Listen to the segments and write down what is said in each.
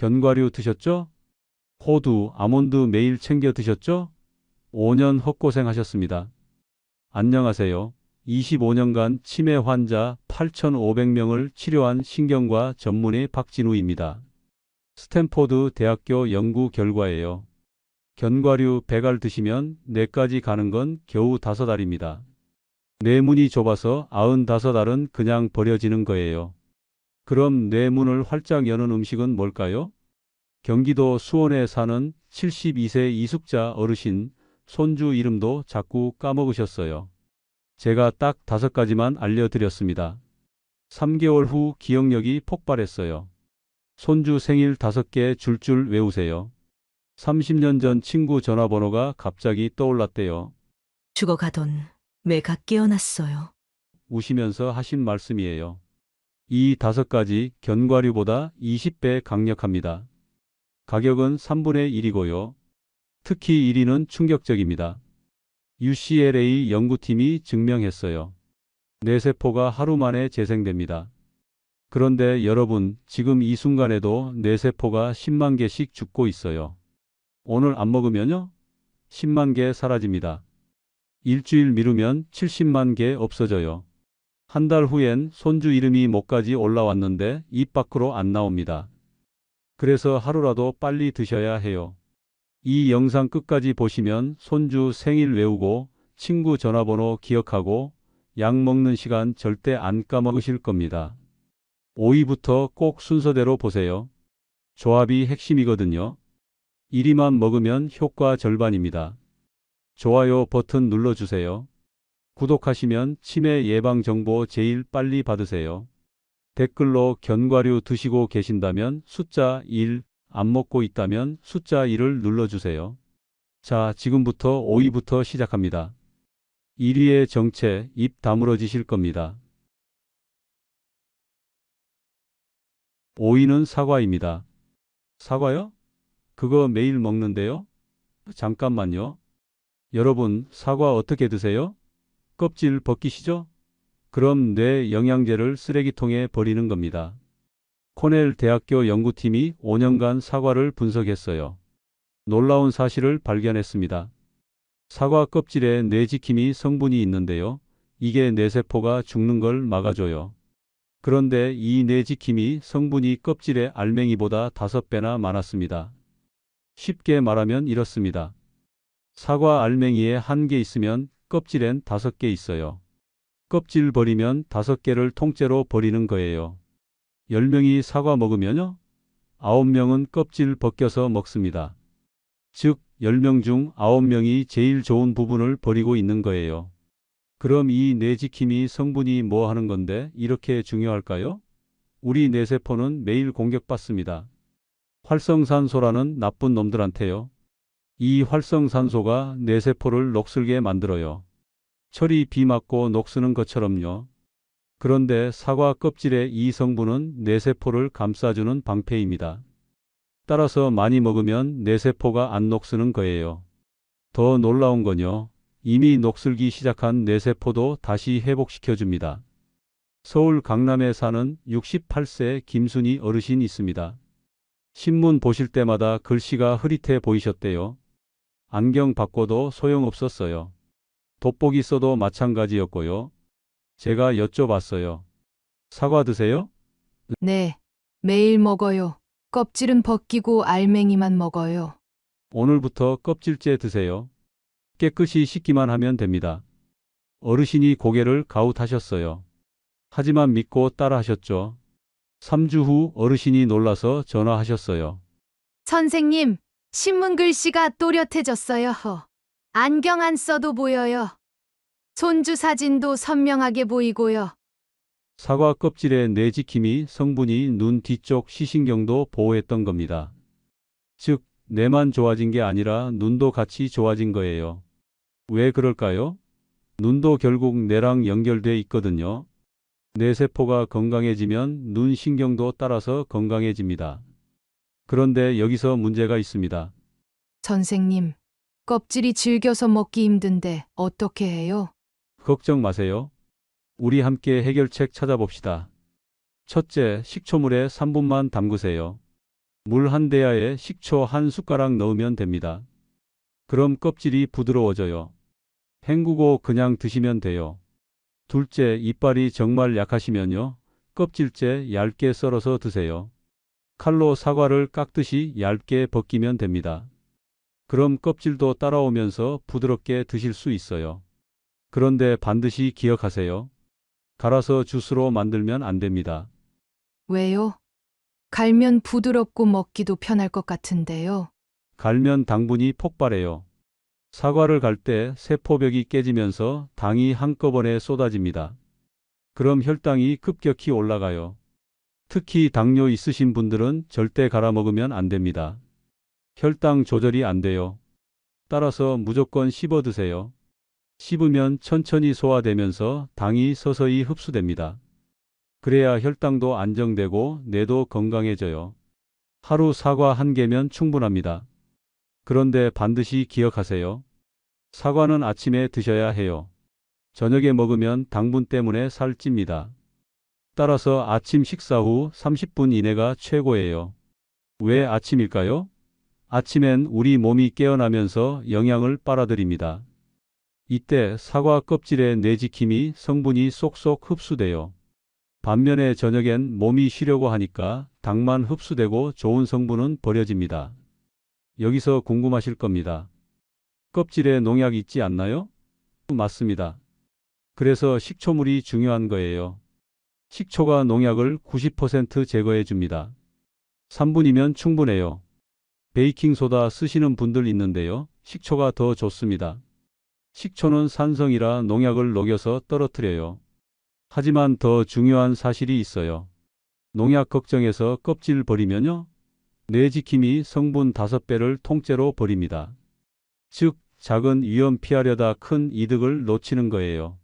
견과류 드셨죠? 호두, 아몬드 매일 챙겨 드셨죠? 5년 헛고생하셨습니다. 안녕하세요. 25년간 치매 환자 8,500명을 치료한 신경과 전문의 박진우입니다. 스탠포드 대학교 연구 결과예요. 견과류 100알 드시면 뇌까지 가는 건 겨우 5알입니다. 뇌문이 좁아서 95알은 그냥 버려지는 거예요. 그럼 뇌문을 활짝 여는 음식은 뭘까요? 경기도 수원에 사는 72세 이숙자 어르신, 손주 이름도 자꾸 까먹으셨어요. 제가 딱 5가지만 알려드렸습니다. 3개월 후 기억력이 폭발했어요. 손주 생일 5개 줄줄 외우세요. 30년 전 친구 전화번호가 갑자기 떠올랐대요. 죽어가던 매가 깨어났어요. 우시면서 하신 말씀이에요. 이 5가지 견과류보다 20배 강력합니다. 가격은 3분의 1이고요. 특히 1위는 충격적입니다. UCLA 연구팀이 증명했어요. 뇌세포가 하루 만에 재생됩니다. 그런데 여러분, 지금 이 순간에도 뇌세포가 10만 개씩 죽고 있어요. 오늘 안 먹으면요? 10만 개 사라집니다. 일주일 미루면 70만 개 없어져요. 한 달 후엔 손주 이름이 목까지 올라왔는데 입 밖으로 안 나옵니다. 그래서 하루라도 빨리 드셔야 해요. 이 영상 끝까지 보시면 손주 생일 외우고 친구 전화번호 기억하고 약 먹는 시간 절대 안 까먹으실 겁니다. 5위부터 꼭 순서대로 보세요. 조합이 핵심이거든요. 1위만 먹으면 효과 절반입니다. 좋아요 버튼 눌러주세요. 구독하시면 치매 예방 정보 제일 빨리 받으세요. 댓글로 견과류 드시고 계신다면 숫자 1, 안 먹고 있다면 숫자 1을 눌러주세요. 자, 지금부터 5위부터 시작합니다. 1위의 정체, 입 다물어지실 겁니다. 5위는 사과입니다. 사과요? 그거 매일 먹는데요? 잠깐만요. 여러분, 사과 어떻게 드세요? 껍질 벗기시죠? 그럼 뇌 영양제를 쓰레기통에 버리는 겁니다. 코넬 대학교 연구팀이 5년간 사과를 분석했어요. 놀라운 사실을 발견했습니다. 사과 껍질에 뇌지킴이 성분이 있는데요. 이게 뇌세포가 죽는 걸 막아줘요. 그런데 이 뇌지킴이 성분이 껍질의 알맹이보다 5배나 많았습니다. 쉽게 말하면 이렇습니다. 사과 알맹이에 1개 있으면 껍질엔 5개 있어요. 껍질 버리면 5개를 통째로 버리는 거예요. 10명이 사과 먹으면요? 9명은 껍질 벗겨서 먹습니다. 즉, 10명 중 9명이 제일 좋은 부분을 버리고 있는 거예요. 그럼 이 뇌지킴이 성분이 뭐 하는 건데 이렇게 중요할까요? 우리 뇌세포는 매일 공격받습니다. 활성산소라는 나쁜 놈들한테요. 이 활성산소가 뇌세포를 녹슬게 만들어요. 철이 비 맞고 녹쓰는 것처럼요. 그런데 사과 껍질의 이 성분은 뇌세포를 감싸주는 방패입니다. 따라서 많이 먹으면 뇌세포가 안 녹쓰는 거예요. 더 놀라운 건요. 이미 녹슬기 시작한 뇌세포도 다시 회복시켜줍니다. 서울 강남에 사는 68세 김순희 어르신이 있습니다. 신문 보실 때마다 글씨가 흐릿해 보이셨대요. 안경 바꿔도 소용없었어요. 돋보기 써도 마찬가지였고요. 제가 여쭤봤어요. 사과 드세요? 네, 매일 먹어요. 껍질은 벗기고 알맹이만 먹어요. 오늘부터 껍질째 드세요. 깨끗이 씻기만 하면 됩니다. 어르신이 고개를 가웃하셨어요. 하지만 믿고 따라하셨죠. 3주 후 어르신이 놀라서 전화하셨어요. 선생님, 신문 글씨가 또렷해졌어요. 안경 안 써도 보여요. 손주 사진도 선명하게 보이고요. 사과 껍질의 뇌지킴이 성분이 눈 뒤쪽 시신경도 보호했던 겁니다. 즉, 뇌만 좋아진 게 아니라 눈도 같이 좋아진 거예요. 왜 그럴까요? 눈도 결국 뇌랑 연결돼 있거든요. 뇌세포가 건강해지면 눈 신경도 따라서 건강해집니다. 그런데 여기서 문제가 있습니다. 선생님, 껍질이 질겨서 먹기 힘든데 어떻게 해요? 걱정 마세요. 우리 함께 해결책 찾아봅시다. 첫째, 식초물에 3분만 담그세요. 물 한 대야에 식초 한 숟가락 넣으면 됩니다. 그럼 껍질이 부드러워져요. 헹구고 그냥 드시면 돼요. 둘째, 이빨이 정말 약하시면요. 껍질째 얇게 썰어서 드세요. 칼로 사과를 깎듯이 얇게 벗기면 됩니다. 그럼 껍질도 따라오면서 부드럽게 드실 수 있어요. 그런데 반드시 기억하세요. 갈아서 주스로 만들면 안 됩니다. 왜요? 갈면 부드럽고 먹기도 편할 것 같은데요. 갈면 당분이 폭발해요. 사과를 갈 때 세포벽이 깨지면서 당이 한꺼번에 쏟아집니다. 그럼 혈당이 급격히 올라가요. 특히 당뇨 있으신 분들은 절대 갈아 먹으면 안 됩니다. 혈당 조절이 안 돼요. 따라서 무조건 씹어 드세요. 씹으면 천천히 소화되면서 당이 서서히 흡수됩니다. 그래야 혈당도 안정되고 뇌도 건강해져요. 하루 사과 한 개면 충분합니다. 그런데 반드시 기억하세요. 사과는 아침에 드셔야 해요. 저녁에 먹으면 당분 때문에 살찝니다. 따라서 아침 식사 후 30분 이내가 최고예요. 왜 아침일까요? 아침엔 우리 몸이 깨어나면서 영양을 빨아들입니다. 이때 사과 껍질의 뇌지킴이 성분이 쏙쏙 흡수돼요. 반면에 저녁엔 몸이 쉬려고 하니까 당만 흡수되고 좋은 성분은 버려집니다. 여기서 궁금하실 겁니다. 껍질에 농약 있지 않나요? 맞습니다. 그래서 식초물이 중요한 거예요. 식초가 농약을 90% 제거해 줍니다. 3분이면 충분해요. 베이킹소다 쓰시는 분들 있는데요. 식초가 더 좋습니다. 식초는 산성이라 농약을 녹여서 떨어뜨려요. 하지만 더 중요한 사실이 있어요. 농약 걱정해서 껍질 버리면요. 뇌지킴이 성분 5배를 통째로 버립니다. 즉, 작은 위험 피하려다 큰 이득을 놓치는 거예요.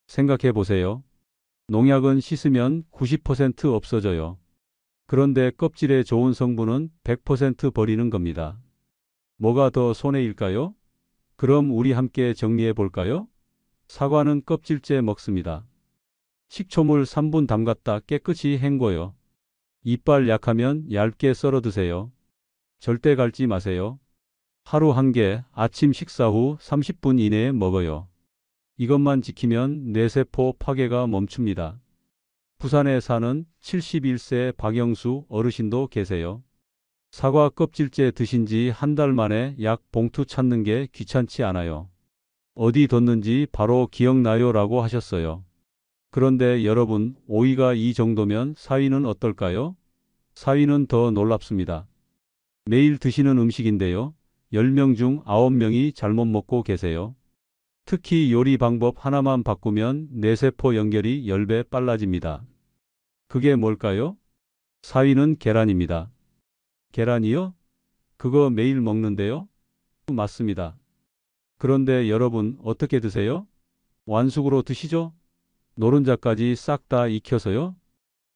생각해 보세요. 농약은 씻으면 90% 없어져요. 그런데 껍질에 좋은 성분은 100% 버리는 겁니다. 뭐가 더 손해일까요? 그럼 우리 함께 정리해 볼까요? 사과는 껍질째 먹습니다. 식초물 3분 담갔다 깨끗이 헹궈요. 이빨 약하면 얇게 썰어 드세요. 절대 갈지 마세요. 하루 한 개, 아침 식사 후 30분 이내에 먹어요. 이것만 지키면 뇌세포 파괴가 멈춥니다. 부산에 사는 71세 박영수 어르신도 계세요. 사과 껍질째 드신 지 한 달 만에 약 봉투 찾는 게 귀찮지 않아요. 어디 뒀는지 바로 기억나요 라고 하셨어요. 그런데 여러분, 오이가 이 정도면 사위는 어떨까요? 사위는 더 놀랍습니다. 매일 드시는 음식인데요. 10명 중 9명이 잘못 먹고 계세요. 특히 요리 방법 하나만 바꾸면 뇌세포 연결이 10배 빨라집니다. 그게 뭘까요? 사위는 계란입니다. 계란이요? 그거 매일 먹는데요? 맞습니다. 그런데 여러분 어떻게 드세요? 완숙으로 드시죠? 노른자까지 싹 다 익혀서요?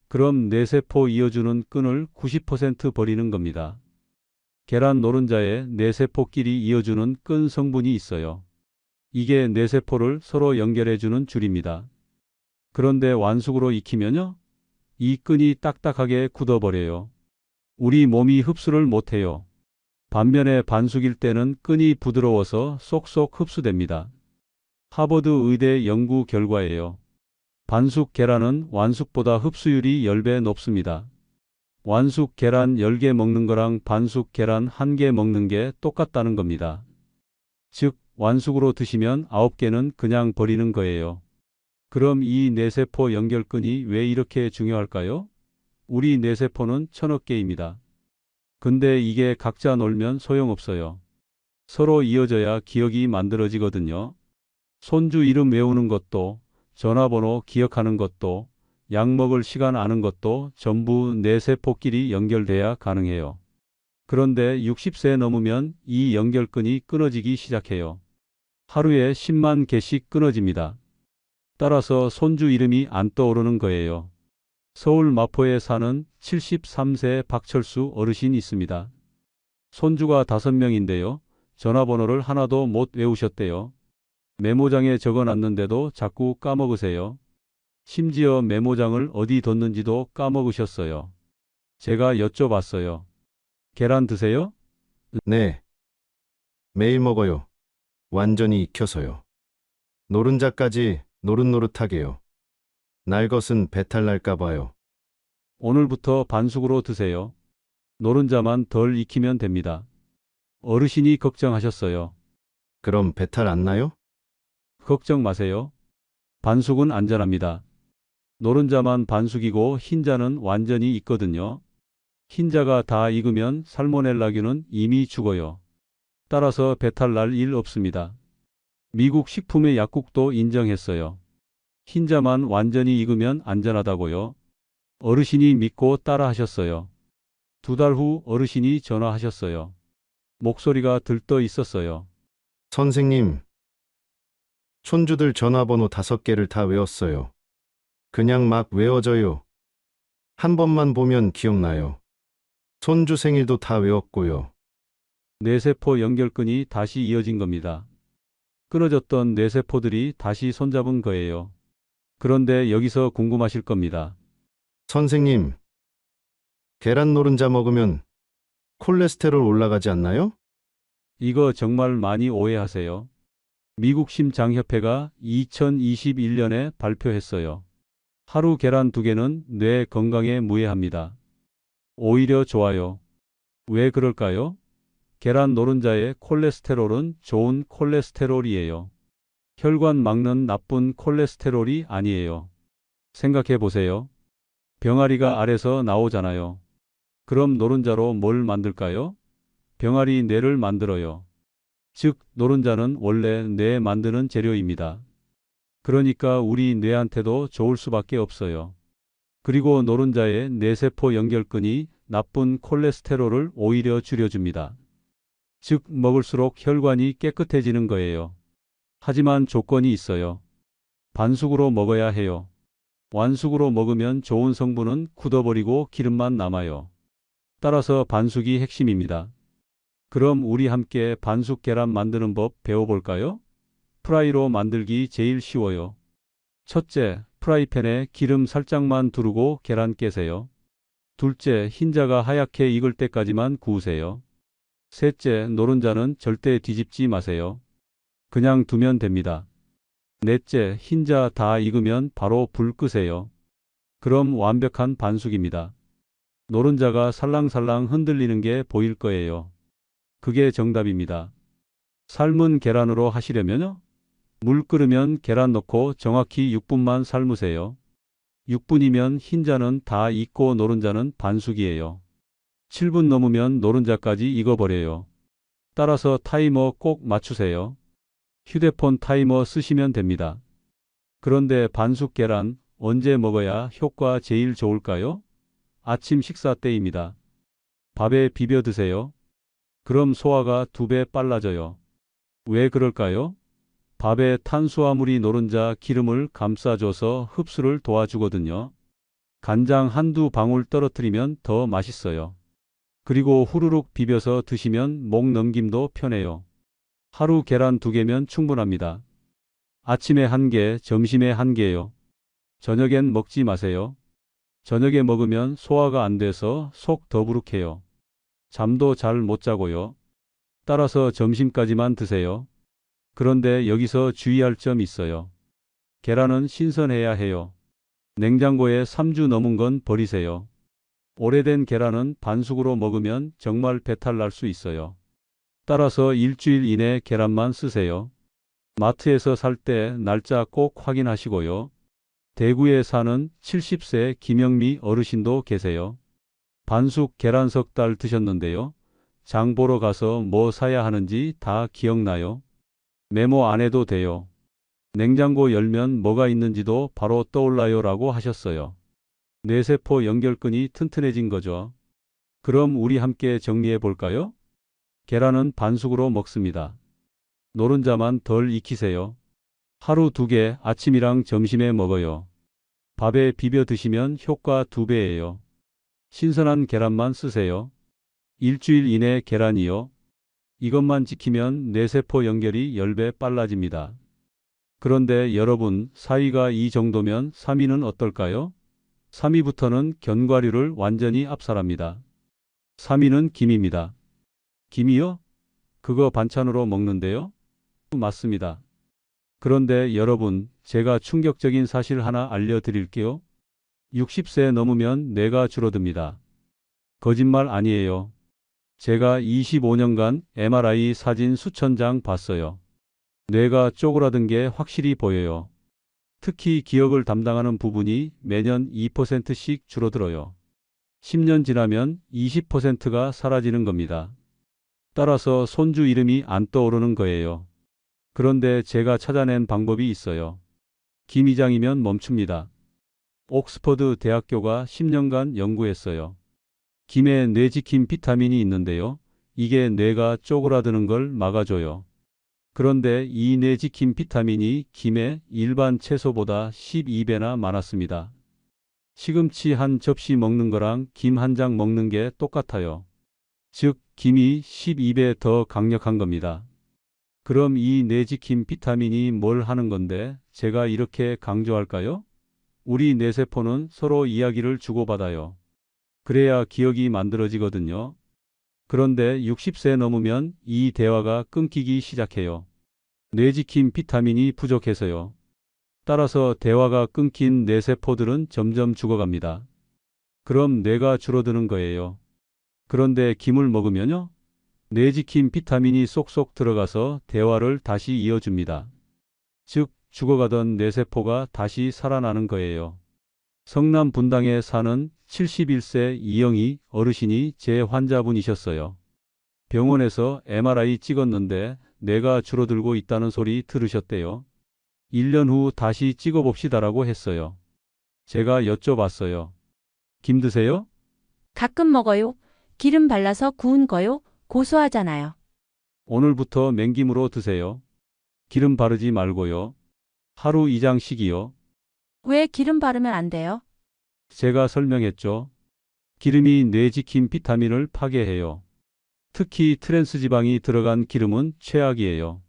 그럼 뇌세포 이어주는 끈을 90% 버리는 겁니다. 계란 노른자에 뇌세포끼리 이어주는 끈 성분이 있어요. 이게 뇌세포를 서로 연결해주는 줄입니다. 그런데 완숙으로 익히면요? 이 끈이 딱딱하게 굳어버려요. 우리 몸이 흡수를 못해요. 반면에 반숙일 때는 끈이 부드러워서 쏙쏙 흡수됩니다. 하버드 의대 연구 결과예요. 반숙 계란은 완숙보다 흡수율이 10배 높습니다. 완숙 계란 10개 먹는 거랑 반숙 계란 1개 먹는 게 똑같다는 겁니다. 즉, 완숙으로 드시면 9개는 그냥 버리는 거예요. 그럼 이 뇌세포 연결끈이 왜 이렇게 중요할까요? 우리 뇌세포는 1000억 개입니다. 근데 이게 각자 놀면 소용없어요. 서로 이어져야 기억이 만들어지거든요. 손주 이름 외우는 것도, 전화번호 기억하는 것도, 약 먹을 시간 아는 것도 전부 뇌세포끼리 연결돼야 가능해요. 그런데 60세 넘으면 이 연결끈이 끊어지기 시작해요. 하루에 10만 개씩 끊어집니다. 따라서 손주 이름이 안 떠오르는 거예요. 서울 마포에 사는 73세 박철수 어르신이 있습니다. 손주가 5명인데요. 전화번호를 하나도 못 외우셨대요. 메모장에 적어놨는데도 자꾸 까먹으세요. 심지어 메모장을 어디 뒀는지도 까먹으셨어요. 제가 여쭤봤어요. 계란 드세요? 네. 매일 먹어요. 완전히 익혀서요. 노른자까지 노릇노릇하게요. 날 것은 배탈 날까 봐요. 오늘부터 반숙으로 드세요. 노른자만 덜 익히면 됩니다. 어르신이 걱정하셨어요. 그럼 배탈 안 나요? 걱정 마세요. 반숙은 안전합니다. 노른자만 반숙이고 흰자는 완전히 익거든요. 흰자가 다 익으면 살모넬라균은 이미 죽어요. 따라서 배탈 날 일 없습니다. 미국 식품의 약국도 인정했어요. 흰자만 완전히 익으면 안전하다고요. 어르신이 믿고 따라 하셨어요. 2달 후 어르신이 전화하셨어요. 목소리가 들떠 있었어요. 선생님, 촌주들 전화번호 5개를 다 외웠어요. 그냥 막 외워져요. 한 번만 보면 기억나요. 손주 생일도 다 외웠고요. 뇌세포 연결근이 다시 이어진 겁니다. 끊어졌던 뇌세포들이 다시 손잡은 거예요. 그런데 여기서 궁금하실 겁니다. 선생님, 계란 노른자 먹으면 콜레스테롤 올라가지 않나요? 이거 정말 많이 오해하세요. 미국 심장협회가 2021년에 발표했어요. 하루 계란 2개는 뇌 건강에 무해합니다. 오히려 좋아요. 왜 그럴까요? 계란 노른자의 콜레스테롤은 좋은 콜레스테롤이에요. 혈관 막는 나쁜 콜레스테롤이 아니에요. 생각해 보세요. 병아리가 알에서 나오잖아요. 그럼 노른자로 뭘 만들까요? 병아리 뇌를 만들어요. 즉, 노른자는 원래 뇌 만드는 재료입니다. 그러니까 우리 뇌한테도 좋을 수밖에 없어요. 그리고 노른자의 뇌세포 연결근이 나쁜 콜레스테롤을 오히려 줄여줍니다. 즉, 먹을수록 혈관이 깨끗해지는 거예요. 하지만 조건이 있어요. 반숙으로 먹어야 해요. 완숙으로 먹으면 좋은 성분은 굳어버리고 기름만 남아요. 따라서 반숙이 핵심입니다. 그럼 우리 함께 반숙 계란 만드는 법 배워볼까요? 프라이로 만들기 제일 쉬워요. 첫째, 프라이팬에 기름 살짝만 두르고 계란 깨세요. 둘째, 흰자가 하얗게 익을 때까지만 구우세요. 셋째, 노른자는 절대 뒤집지 마세요. 그냥 두면 됩니다. 넷째, 흰자 다 익으면 바로 불 끄세요. 그럼 완벽한 반숙입니다. 노른자가 살랑살랑 흔들리는 게 보일 거예요. 그게 정답입니다. 삶은 계란으로 하시려면요? 물 끓으면 계란 넣고 정확히 6분만 삶으세요. 6분이면 흰자는 다 익고 노른자는 반숙이에요. 7분 넘으면 노른자까지 익어버려요. 따라서 타이머 꼭 맞추세요. 휴대폰 타이머 쓰시면 됩니다. 그런데 반숙 계란 언제 먹어야 효과 제일 좋을까요? 아침 식사 때입니다. 밥에 비벼 드세요. 그럼 소화가 2배 빨라져요. 왜 그럴까요? 밥에 탄수화물이 노른자 기름을 감싸줘서 흡수를 도와주거든요. 간장 한두 방울 떨어뜨리면 더 맛있어요. 그리고 후루룩 비벼서 드시면 목 넘김도 편해요. 하루 계란 2개면 충분합니다. 아침에 1개, 점심에 1개요. 저녁엔 먹지 마세요. 저녁에 먹으면 소화가 안 돼서 속 더부룩해요. 잠도 잘 못 자고요. 따라서 점심까지만 드세요. 그런데 여기서 주의할 점 있어요. 계란은 신선해야 해요. 냉장고에 3주 넘은 건 버리세요. 오래된 계란은 반숙으로 먹으면 정말 배탈 날 수 있어요. 따라서 일주일 이내 계란만 쓰세요. 마트에서 살 때 날짜 꼭 확인하시고요. 대구에 사는 70세 김영미 어르신도 계세요. 반숙 계란 3달 드셨는데요. 장 보러 가서 뭐 사야 하는지 다 기억나요? 메모 안 해도 돼요. 냉장고 열면 뭐가 있는지도 바로 떠올라요 라고 하셨어요. 뇌세포 연결근이 튼튼해진 거죠. 그럼 우리 함께 정리해 볼까요? 계란은 반숙으로 먹습니다. 노른자만 덜 익히세요. 하루 2개 아침이랑 점심에 먹어요. 밥에 비벼 드시면 효과 2배예요. 신선한 계란만 쓰세요. 일주일 이내 계란이요. 이것만 지키면 뇌세포 연결이 10배 빨라집니다. 그런데 여러분, 4위가 이 정도면 3위는 어떨까요? 3위부터는 견과류를 완전히 압살합니다. 3위는 김입니다. 김이요? 그거 반찬으로 먹는데요? 맞습니다. 그런데 여러분, 제가 충격적인 사실 하나 알려드릴게요. 60세 넘으면 뇌가 줄어듭니다. 거짓말 아니에요. 제가 25년간 MRI 사진 수천 장 봤어요. 뇌가 쪼그라든 게 확실히 보여요. 특히 기억을 담당하는 부분이 매년 2%씩 줄어들어요. 10년 지나면 20%가 사라지는 겁니다. 따라서 손주 이름이 안 떠오르는 거예요. 그런데 제가 찾아낸 방법이 있어요. 김 이장이면 멈춥니다. 옥스퍼드 대학교가 10년간 연구했어요. 김에 뇌지킴 비타민이 있는데요. 이게 뇌가 쪼그라드는 걸 막아줘요. 그런데 이 뇌지킴 비타민이 김의 일반 채소보다 12배나 많았습니다. 시금치 한 접시 먹는 거랑 김 한 장 먹는 게 똑같아요. 즉, 김이 12배 더 강력한 겁니다. 그럼 이 뇌지킴 비타민이 뭘 하는 건데 제가 이렇게 강조할까요? 우리 뇌세포는 서로 이야기를 주고받아요. 그래야 기억이 만들어지거든요. 그런데 60세 넘으면 이 대화가 끊기기 시작해요. 뇌지킴 비타민이 부족해서요. 따라서 대화가 끊긴 뇌세포들은 점점 죽어갑니다. 그럼 뇌가 줄어드는 거예요. 그런데 김을 먹으면요? 뇌지킴 비타민이 쏙쏙 들어가서 대화를 다시 이어줍니다. 즉, 죽어가던 뇌세포가 다시 살아나는 거예요. 성남 분당에 사는 71세 이영희 어르신이 제 환자분이셨어요. 병원에서 MRI 찍었는데 뇌가 줄어들고 있다는 소리 들으셨대요. 1년 후 다시 찍어봅시다라고 했어요. 제가 여쭤봤어요. 김 드세요? 가끔 먹어요. 기름 발라서 구운 거요. 고소하잖아요. 오늘부터 맹김으로 드세요. 기름 바르지 말고요. 하루 2장씩이요. 왜 기름 바르면 안 돼요? 제가 설명했죠. 기름이 뇌지킴 비타민을 파괴해요. 특히 트랜스지방이 들어간 기름은 최악이에요.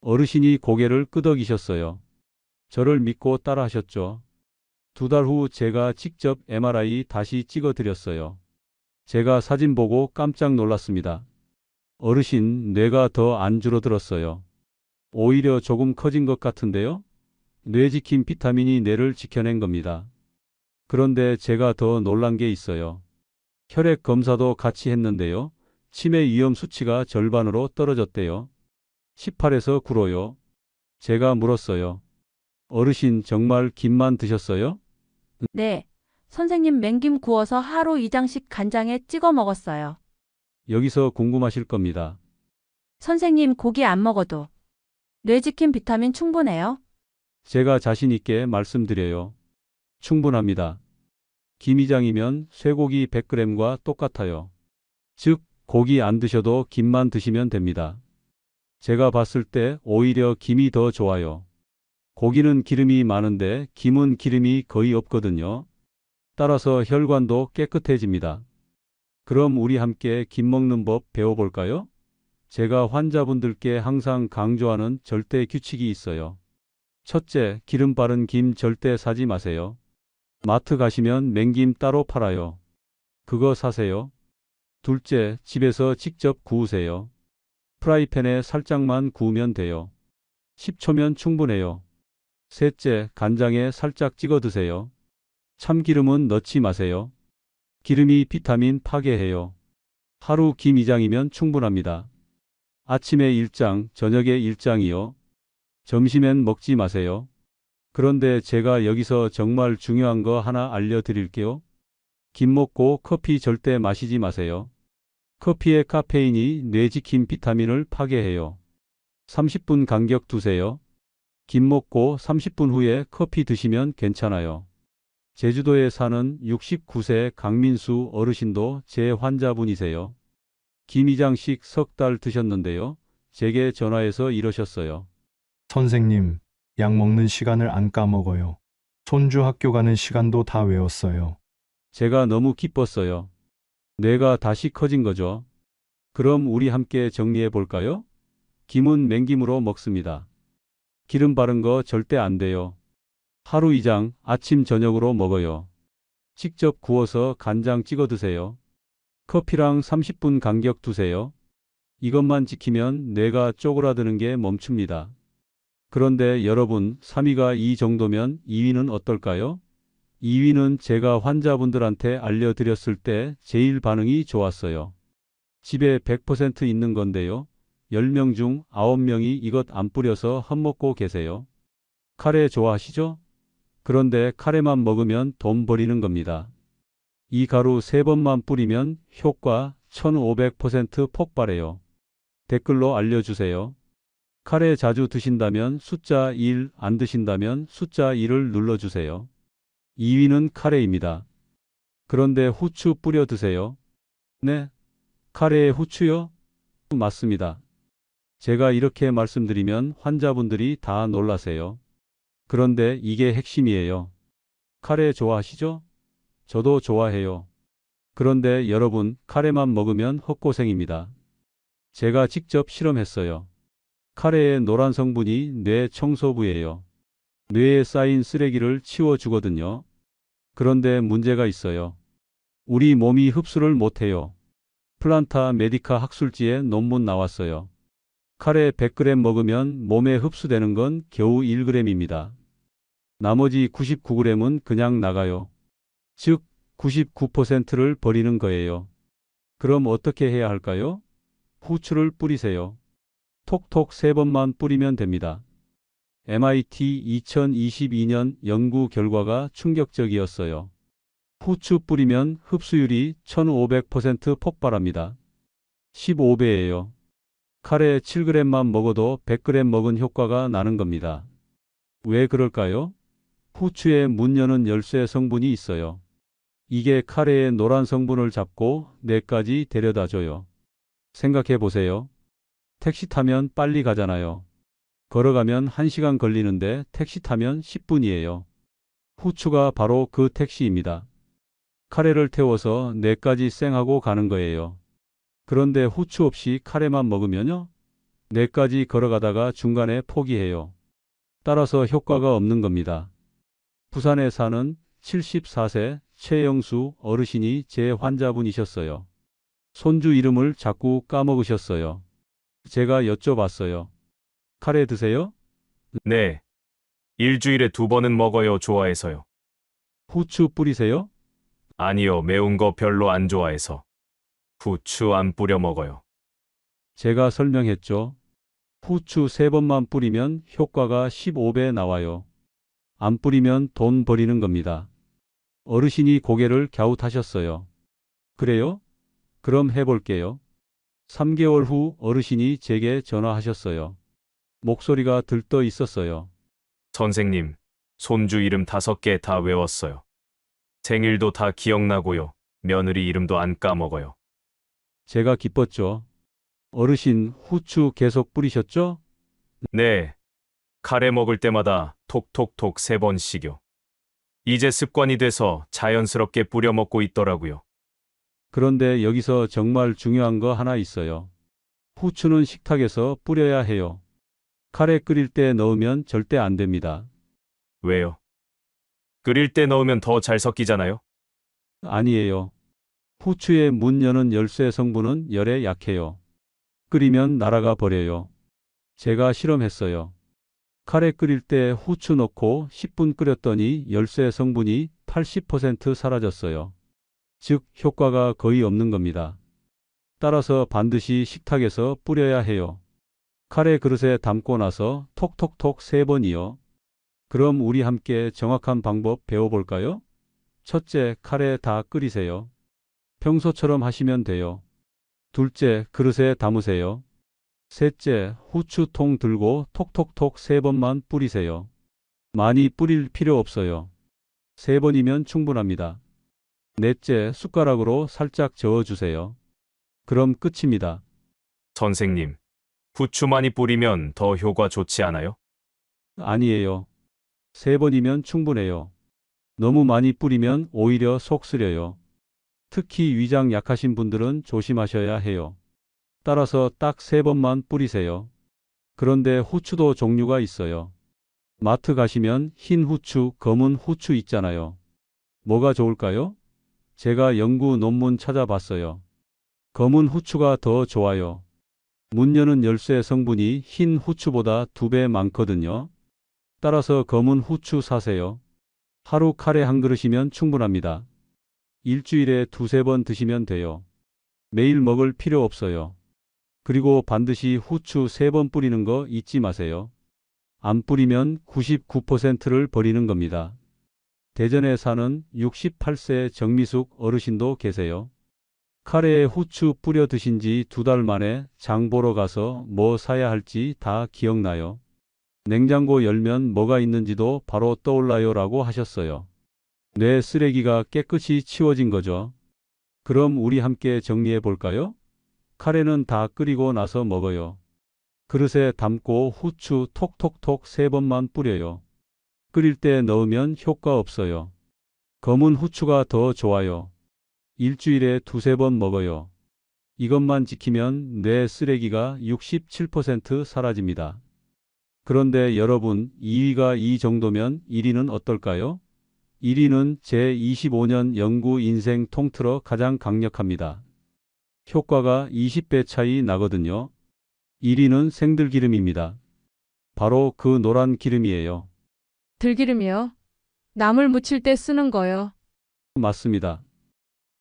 어르신이 고개를 끄덕이셨어요. 저를 믿고 따라하셨죠. 2달 후 제가 직접 MRI 다시 찍어드렸어요. 제가 사진 보고 깜짝 놀랐습니다. 어르신, 뇌가 더 안 줄어들었어요. 오히려 조금 커진 것 같은데요? 뇌지킴 비타민이 뇌를 지켜낸 겁니다. 그런데 제가 더 놀란 게 있어요. 혈액 검사도 같이 했는데요. 치매 위험 수치가 절반으로 떨어졌대요. 18에서 9로요. 제가 물었어요. 어르신, 정말 김만 드셨어요? 네. 선생님 맹김 구워서 하루 2장씩 간장에 찍어 먹었어요. 여기서 궁금하실 겁니다. 선생님 고기 안 먹어도 뇌지킴 비타민 충분해요? 제가 자신 있게 말씀드려요. 충분합니다. 김이장이면 쇠고기 100g과 똑같아요. 즉, 고기 안 드셔도 김만 드시면 됩니다. 제가 봤을 때 오히려 김이 더 좋아요. 고기는 기름이 많은데 김은 기름이 거의 없거든요. 따라서 혈관도 깨끗해집니다. 그럼 우리 함께 김 먹는 법 배워볼까요? 제가 환자분들께 항상 강조하는 절대 규칙이 있어요. 첫째, 기름 바른 김 절대 사지 마세요. 마트 가시면 맹김 따로 팔아요. 그거 사세요. 둘째, 집에서 직접 구우세요. 프라이팬에 살짝만 구우면 돼요. 10초면 충분해요. 셋째, 간장에 살짝 찍어 드세요. 참기름은 넣지 마세요. 기름이 비타민 파괴해요. 하루 김 2장이면 충분합니다. 아침에 1장, 저녁에 1장이요. 점심엔 먹지 마세요. 그런데 제가 여기서 정말 중요한 거 하나 알려드릴게요. 김 먹고 커피 절대 마시지 마세요. 커피의 카페인이 뇌지킴 비타민을 파괴해요. 30분 간격 두세요. 김 먹고 30분 후에 커피 드시면 괜찮아요. 제주도에 사는 69세 강민수 어르신도 제 환자분이세요. 김 2장씩 석 달 드셨는데요. 제게 전화해서 이러셨어요. 선생님, 약 먹는 시간을 안 까먹어요. 손주 학교 가는 시간도 다 외웠어요. 제가 너무 기뻤어요. 뇌가 다시 커진 거죠. 그럼 우리 함께 정리해 볼까요? 김은 맹김으로 먹습니다. 기름 바른 거 절대 안 돼요. 하루 2장 아침 저녁으로 먹어요. 직접 구워서 간장 찍어 드세요. 커피랑 30분 간격 두세요. 이것만 지키면 뇌가 쪼그라드는 게 멈춥니다. 그런데 여러분, 3위가 이 정도면 2위는 어떨까요? 2위는 제가 환자분들한테 알려드렸을 때 제일 반응이 좋았어요. 집에 100% 있는 건데요. 10명 중 9명이 이것 안 뿌려서 헛먹고 계세요. 카레 좋아하시죠? 그런데 카레만 먹으면 돈 버리는 겁니다. 이 가루 3번만 뿌리면 효과 1500% 폭발해요. 댓글로 알려주세요. 카레 자주 드신다면 숫자 1, 안 드신다면 숫자 1을 눌러주세요. 2위는 카레입니다. 그런데 후추 뿌려 드세요. 네? 카레에 후추요? 맞습니다. 제가 이렇게 말씀드리면 환자분들이 다 놀라세요. 그런데 이게 핵심이에요. 카레 좋아하시죠? 저도 좋아해요. 그런데 여러분, 카레만 먹으면 헛고생입니다. 제가 직접 실험했어요. 카레의 노란 성분이 뇌 청소부예요. 뇌에 쌓인 쓰레기를 치워주거든요. 그런데 문제가 있어요. 우리 몸이 흡수를 못해요. 플란타 메디카 학술지에 논문 나왔어요. 카레 100g 먹으면 몸에 흡수되는 건 겨우 1g입니다. 나머지 99g은 그냥 나가요. 즉, 99%를 버리는 거예요. 그럼 어떻게 해야 할까요? 후추를 뿌리세요. 톡톡 3번만 뿌리면 됩니다. MIT 2022년 연구 결과가 충격적이었어요. 후추 뿌리면 흡수율이 1500% 폭발합니다. 15배예요. 카레 7g만 먹어도 100g 먹은 효과가 나는 겁니다. 왜 그럴까요? 후추에 문 여는 열쇠 성분이 있어요. 이게 카레의 노란 성분을 잡고 뇌까지 데려다 줘요. 생각해 보세요. 택시 타면 빨리 가잖아요. 걸어가면 1시간 걸리는데 택시 타면 10분이에요. 후추가 바로 그 택시입니다. 카레를 태워서 뇌까지 쌩하고 가는 거예요. 그런데 후추 없이 카레만 먹으면요? 뇌까지 걸어가다가 중간에 포기해요. 따라서 효과가 없는 겁니다. 부산에 사는 74세 최영수 어르신이 제 환자분이셨어요. 손주 이름을 자꾸 까먹으셨어요. 제가 여쭤봤어요. 카레 드세요? 네. 일주일에 2번은 먹어요, 좋아해서요. 후추 뿌리세요? 아니요, 매운 거 별로 안 좋아해서. 후추 안 뿌려 먹어요. 제가 설명했죠. 후추 3번만 뿌리면 효과가 15배 나와요. 안 뿌리면 돈 버리는 겁니다. 어르신이 고개를 갸웃하셨어요. 그래요? 그럼 해볼게요. 3개월 후 어르신이 제게 전화하셨어요. 목소리가 들떠 있었어요. 선생님, 손주 이름 5개 다 외웠어요. 생일도 다 기억나고요. 며느리 이름도 안 까먹어요. 제가 기뻤죠. 어르신 후추 계속 뿌리셨죠? 네. 카레 먹을 때마다 톡톡톡 3번씩요. 이제 습관이 돼서 자연스럽게 뿌려 먹고 있더라고요. 그런데 여기서 정말 중요한 거 하나 있어요. 후추는 식탁에서 뿌려야 해요. 카레 끓일 때 넣으면 절대 안 됩니다. 왜요? 끓일 때 넣으면 더 잘 섞이잖아요? 아니에요. 후추의 문 여는 열쇠 성분은 열에 약해요. 끓이면 날아가 버려요. 제가 실험했어요. 카레 끓일 때 후추 넣고 10분 끓였더니 열쇠 성분이 80% 사라졌어요. 즉, 효과가 거의 없는 겁니다. 따라서 반드시 식탁에서 뿌려야 해요. 카레 그릇에 담고 나서 톡톡톡 3번이요. 그럼 우리 함께 정확한 방법 배워볼까요? 첫째, 카레 다 끓이세요. 평소처럼 하시면 돼요. 둘째, 그릇에 담으세요. 셋째, 후추통 들고 톡톡톡 3번만 뿌리세요. 많이 뿌릴 필요 없어요. 3번이면 충분합니다. 넷째, 숟가락으로 살짝 저어주세요. 그럼 끝입니다. 선생님, 후추 많이 뿌리면 더 효과 좋지 않아요? 아니에요. 3번이면 충분해요. 너무 많이 뿌리면 오히려 속 쓰려요. 특히 위장 약하신 분들은 조심하셔야 해요. 따라서 딱 3번만 뿌리세요. 그런데 후추도 종류가 있어요. 마트 가시면 흰 후추, 검은 후추 있잖아요. 뭐가 좋을까요? 제가 연구 논문 찾아봤어요. 검은 후추가 더 좋아요. 문 여는 열쇠 성분이 흰 후추보다 2배 많거든요. 따라서 검은 후추 사세요. 하루 카레 한 그릇이면 충분합니다. 일주일에 2~3번 드시면 돼요. 매일 먹을 필요 없어요. 그리고 반드시 후추 3번 뿌리는 거 잊지 마세요. 안 뿌리면 99%를 버리는 겁니다. 대전에 사는 68세 정미숙 어르신도 계세요. 카레에 후추 뿌려 드신 지 2달 만에 장 보러 가서 뭐 사야 할지 다 기억나요. 냉장고 열면 뭐가 있는지도 바로 떠올라요 라고 하셨어요. 뇌 쓰레기가 깨끗이 치워진 거죠. 그럼 우리 함께 정리해 볼까요? 카레는 다 끓이고 나서 먹어요. 그릇에 담고 후추 톡톡톡 3번만 뿌려요. 끓일 때 넣으면 효과 없어요. 검은 후추가 더 좋아요. 일주일에 2~3번 먹어요. 이것만 지키면 뇌 쓰레기가 67% 사라집니다. 그런데 여러분, 2위가 이 정도면 1위는 어떨까요? 1위는 제25년 연구 인생 통틀어 가장 강력합니다. 효과가 20배 차이 나거든요. 1위는 생들기름입니다. 바로 그 노란 기름이에요. 들기름이요? 나물 무칠 때 쓰는 거요. 맞습니다.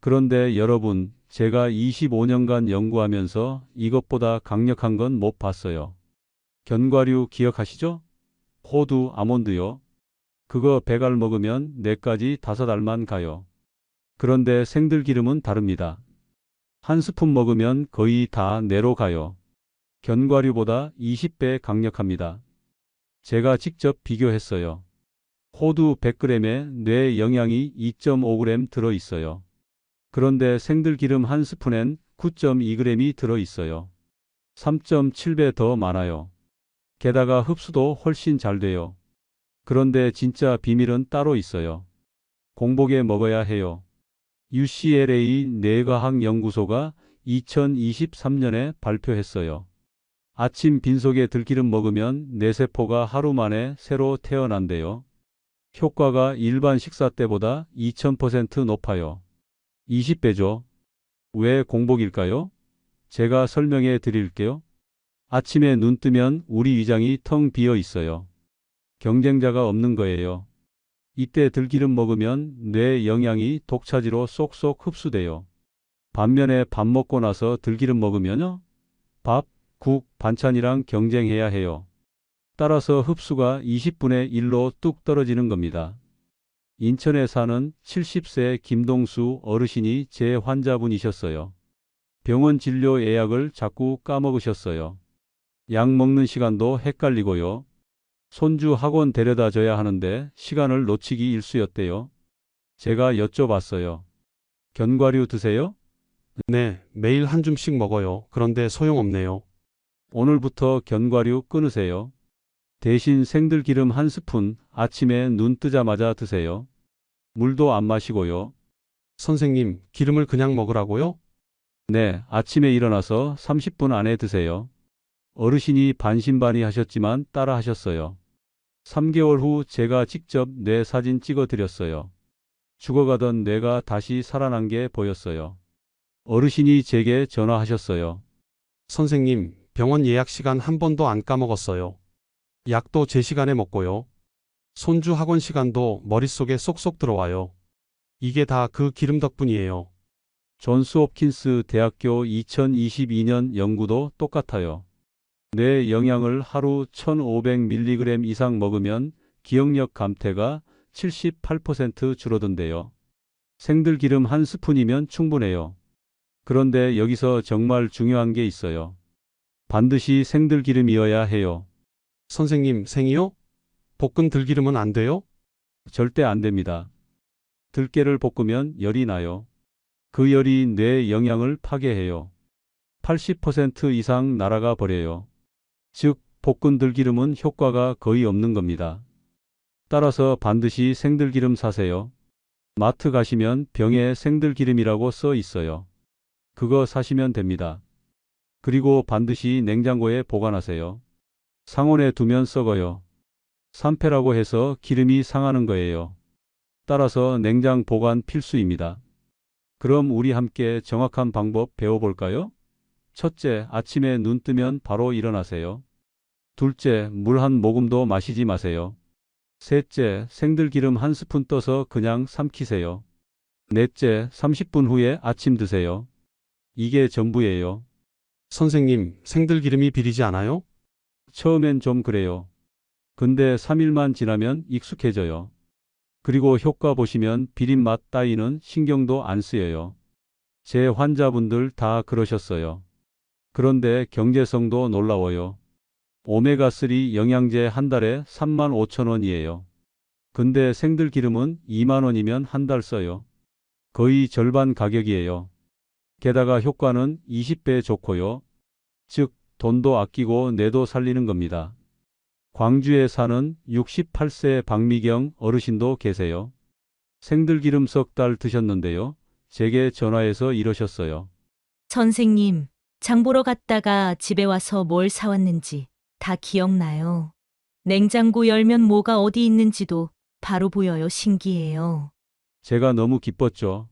그런데 여러분, 제가 25년간 연구하면서 이것보다 강력한 건 못 봤어요. 견과류 기억하시죠? 호두, 아몬드요. 그거 100알 먹으면 4까지 5알만 가요. 그런데 생들기름은 다릅니다. 한 스푼 먹으면 거의 다 뇌로 가요. 견과류보다 20배 강력합니다. 제가 직접 비교했어요. 호두 100g에 뇌 영양이 2.5g 들어 있어요. 그런데 생들기름 한 스푼엔 9.2g이 들어 있어요. 3.7배 더 많아요. 게다가 흡수도 훨씬 잘 돼요. 그런데 진짜 비밀은 따로 있어요. 공복에 먹어야 해요. UCLA 뇌과학연구소가 2023년에 발표했어요. 아침 빈속에 들기름 먹으면 뇌세포가 하루 만에 새로 태어난대요. 효과가 일반 식사 때보다 2000% 높아요. 20배죠. 왜 공복일까요? 제가 설명해 드릴게요. 아침에 눈 뜨면 우리 위장이 텅 비어 있어요. 경쟁자가 없는 거예요. 이때 들기름 먹으면 뇌 영양이 독차지로 쏙쏙 흡수돼요. 반면에 밥 먹고 나서 들기름 먹으면요? 밥, 국, 반찬이랑 경쟁해야 해요. 따라서 흡수가 20분의 1로 뚝 떨어지는 겁니다. 인천에 사는 70세 김동수 어르신이 제 환자분이셨어요. 병원 진료 예약을 자꾸 까먹으셨어요. 약 먹는 시간도 헷갈리고요. 손주 학원 데려다 줘야 하는데 시간을 놓치기 일쑤였대요. 제가 여쭤봤어요. 견과류 드세요? 네, 매일 한 줌씩 먹어요. 그런데 소용없네요. 오늘부터 견과류 끊으세요. 대신 생들기름 한 스푼 아침에 눈 뜨자마자 드세요. 물도 안 마시고요. 선생님, 기름을 그냥 먹으라고요? 네, 아침에 일어나서 30분 안에 드세요. 어르신이 반신반의하셨지만 따라 하셨어요. 3개월 후 제가 직접 뇌 사진 찍어 드렸어요. 죽어가던 뇌가 다시 살아난 게 보였어요. 어르신이 제게 전화하셨어요. 선생님, 병원 예약 시간 한 번도 안 까먹었어요. 약도 제 시간에 먹고요. 손주 학원 시간도 머릿속에 쏙쏙 들어와요. 이게 다 그 기름 덕분이에요. 존스홉킨스 대학교 2022년 연구도 똑같아요. 뇌 영양을 하루 1500mg 이상 먹으면 기억력 감퇴가 78% 줄어든대요. 생들기름 한 스푼이면 충분해요. 그런데 여기서 정말 중요한 게 있어요. 반드시 생들기름이어야 해요. 선생님, 생이요? 볶은 들기름은 안 돼요? 절대 안 됩니다. 들깨를 볶으면 열이 나요. 그 열이 뇌 영양을 파괴해요. 80% 이상 날아가 버려요. 즉, 볶은 들기름은 효과가 거의 없는 겁니다. 따라서 반드시 생들기름 사세요. 마트 가시면 병에 생들기름이라고 써 있어요. 그거 사시면 됩니다. 그리고 반드시 냉장고에 보관하세요. 상온에 두면 썩어요. 산패라고 해서 기름이 상하는 거예요. 따라서 냉장 보관 필수입니다. 그럼 우리 함께 정확한 방법 배워볼까요? 첫째, 아침에 눈 뜨면 바로 일어나세요. 둘째, 물 한 모금도 마시지 마세요. 셋째, 생들기름 한 스푼 떠서 그냥 삼키세요. 넷째, 30분 후에 아침 드세요. 이게 전부예요. 선생님, 생들기름이 비리지 않아요? 처음엔 좀 그래요. 근데 3일만 지나면 익숙해져요. 그리고 효과 보시면 비린 맛 따위는 신경도 안 쓰여요. 제 환자분들 다 그러셨어요. 그런데 경제성도 놀라워요. 오메가3 영양제 한 달에 35,000원이에요. 근데 생들기름은 2만 원이면 한 달 써요. 거의 절반 가격이에요. 게다가 효과는 20배 좋고요. 즉, 돈도 아끼고 뇌도 살리는 겁니다. 광주에 사는 68세 박미경 어르신도 계세요. 생들기름 석 달 드셨는데요. 제게 전화해서 이러셨어요. 선생님, 장 보러 갔다가 집에 와서 뭘 사왔는지 다 기억나요. 냉장고 열면 뭐가 어디 있는지도 바로 보여요. 신기해요. 제가 너무 기뻤죠.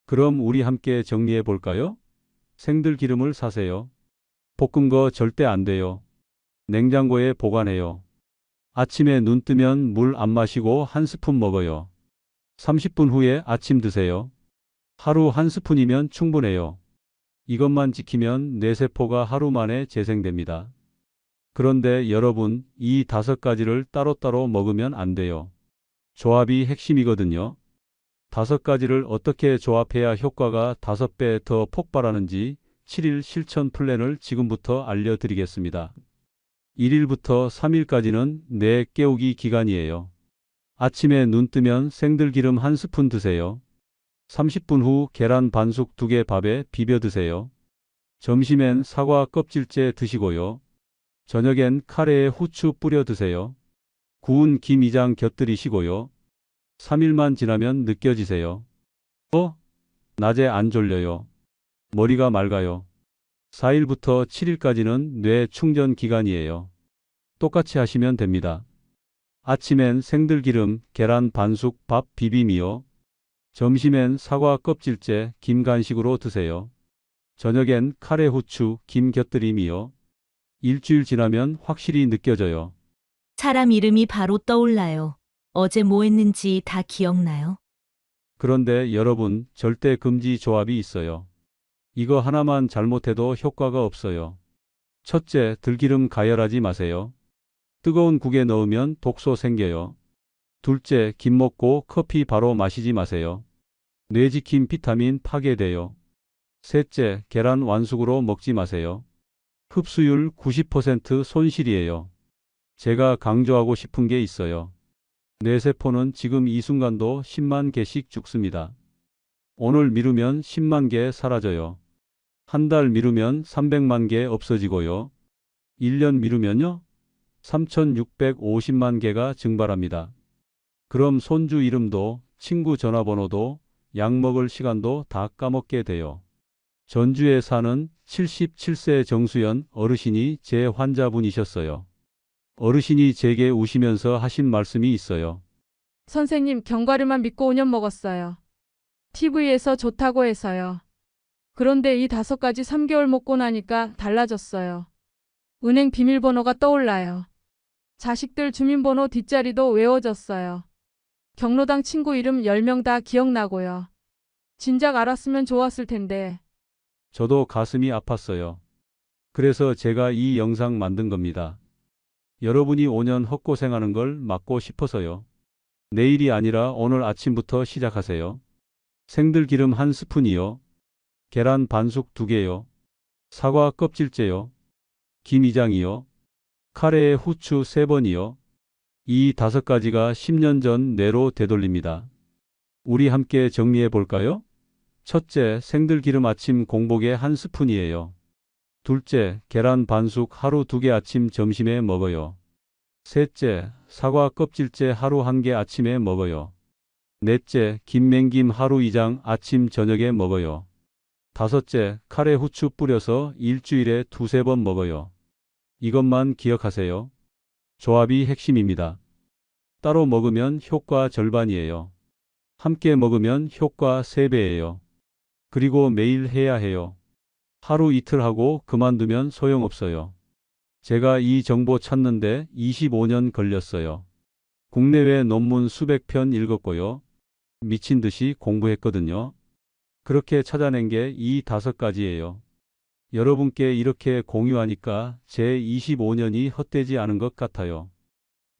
그럼 우리 함께 정리해 볼까요? 생들기름을 사세요. 볶은 거 절대 안 돼요. 냉장고에 보관해요. 아침에 눈 뜨면 물 안 마시고 한 스푼 먹어요. 30분 후에 아침 드세요. 하루 한 스푼이면 충분해요. 이것만 지키면 뇌세포가 하루 만에 재생됩니다. 그런데 여러분, 이 5가지를 따로따로 먹으면 안 돼요. 조합이 핵심이거든요. 5가지를 어떻게 조합해야 효과가 5배 더 폭발하는지 7일 실천 플랜을 지금부터 알려드리겠습니다. 1일부터 3일까지는 뇌 깨우기 기간이에요. 아침에 눈 뜨면 생들기름 한 스푼 드세요. 30분 후 계란 반숙 2개 밥에 비벼 드세요. 점심엔 사과 껍질째 드시고요. 저녁엔 카레에 후추 뿌려 드세요. 구운 김 2장 곁들이시고요. 3일만 지나면 느껴지세요. 낮에 안 졸려요. 머리가 맑아요. 4일부터 7일까지는 뇌 충전 기간이에요. 똑같이 하시면 됩니다. 아침엔 생들기름, 계란 반숙, 밥 비빔이요. 점심엔 사과 껍질째, 김 간식으로 드세요. 저녁엔 카레 후추, 김 곁들임이요. 일주일 지나면 확실히 느껴져요. 사람 이름이 바로 떠올라요. 어제 뭐 했는지 다 기억나요? 그런데 여러분, 절대 금지 조합이 있어요. 이거 하나만 잘못해도 효과가 없어요. 첫째, 들기름 가열하지 마세요. 뜨거운 국에 넣으면 독소 생겨요. 둘째, 김 먹고 커피 바로 마시지 마세요. 뇌지킴 비타민 파괴돼요. 셋째, 계란 완숙으로 먹지 마세요. 흡수율 90% 손실이에요. 제가 강조하고 싶은 게 있어요. 뇌세포는 지금 이 순간도 10만 개씩 죽습니다. 오늘 미루면 10만 개 사라져요. 한 달 미루면 300만 개 없어지고요. 1년 미루면요? 3,650만 개가 증발합니다. 그럼 손주 이름도, 친구 전화번호도, 약 먹을 시간도 다 까먹게 돼요. 전주에 사는 77세 정수연 어르신이 제 환자분이셨어요. 어르신이 제게 우시면서 하신 말씀이 있어요. 선생님, 견과류만 믿고 5년 먹었어요. TV에서 좋다고 해서요. 그런데 이 5가지 3개월 먹고 나니까 달라졌어요. 은행 비밀번호가 떠올라요. 자식들 주민번호 뒷자리도 외워졌어요. 경로당 친구 이름 10명 다 기억나고요. 진작 알았으면 좋았을 텐데. 저도 가슴이 아팠어요. 그래서 제가 이 영상 만든 겁니다. 여러분이 5년 헛고생하는 걸 막고 싶어서요. 내일이 아니라 오늘 아침부터 시작하세요. 생들기름 한 스푼이요. 계란 반숙 2개요. 사과 껍질째요. 김 2장이요. 카레에 후추 3번이요. 이 5가지가 10년 전 뇌로 되돌립니다. 우리 함께 정리해 볼까요? 첫째, 생들기름 아침 공복에 한 스푼이에요. 둘째, 계란 반숙 하루 2개 아침 점심에 먹어요. 셋째, 사과 껍질째 하루 1개 아침에 먹어요. 넷째, 김맹김 하루 2장 아침 저녁에 먹어요. 다섯째, 카레 후추 뿌려서 일주일에 2-3번 먹어요. 이것만 기억하세요. 조합이 핵심입니다. 따로 먹으면 효과 절반이에요. 함께 먹으면 효과 3배예요. 그리고 매일 해야 해요. 하루 이틀 하고 그만두면 소용없어요. 제가 이 정보 찾는데 25년 걸렸어요. 국내외 논문 수백 편 읽었고요. 미친 듯이 공부했거든요. 그렇게 찾아낸 게 이 5가지예요. 여러분께 이렇게 공유하니까 제 25년이 헛되지 않은 것 같아요.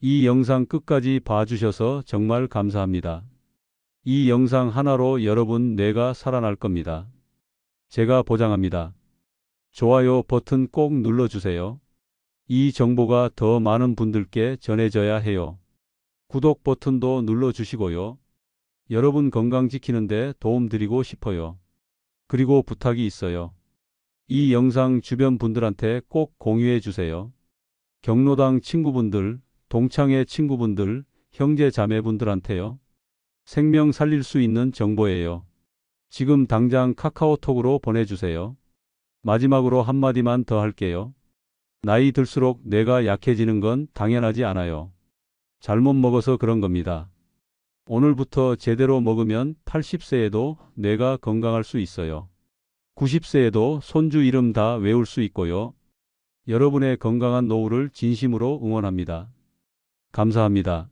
이 영상 끝까지 봐주셔서 정말 감사합니다. 이 영상 하나로 여러분 뇌가 살아날 겁니다. 제가 보장합니다. 좋아요 버튼 꼭 눌러주세요. 이 정보가 더 많은 분들께 전해져야 해요. 구독 버튼도 눌러주시고요. 여러분 건강 지키는데 도움 드리고 싶어요. 그리고 부탁이 있어요. 이 영상 주변 분들한테 꼭 공유해 주세요. 경로당 친구분들, 동창회 친구분들, 형제 자매분들한테요. 생명 살릴 수 있는 정보예요. 지금 당장 카카오톡으로 보내주세요. 마지막으로 한마디만 더 할게요. 나이 들수록 뇌가 약해지는 건 당연하지 않아요. 잘못 먹어서 그런 겁니다. 오늘부터 제대로 먹으면 80세에도 뇌가 건강할 수 있어요. 90세에도 손주 이름 다 외울 수 있고요. 여러분의 건강한 노후를 진심으로 응원합니다. 감사합니다.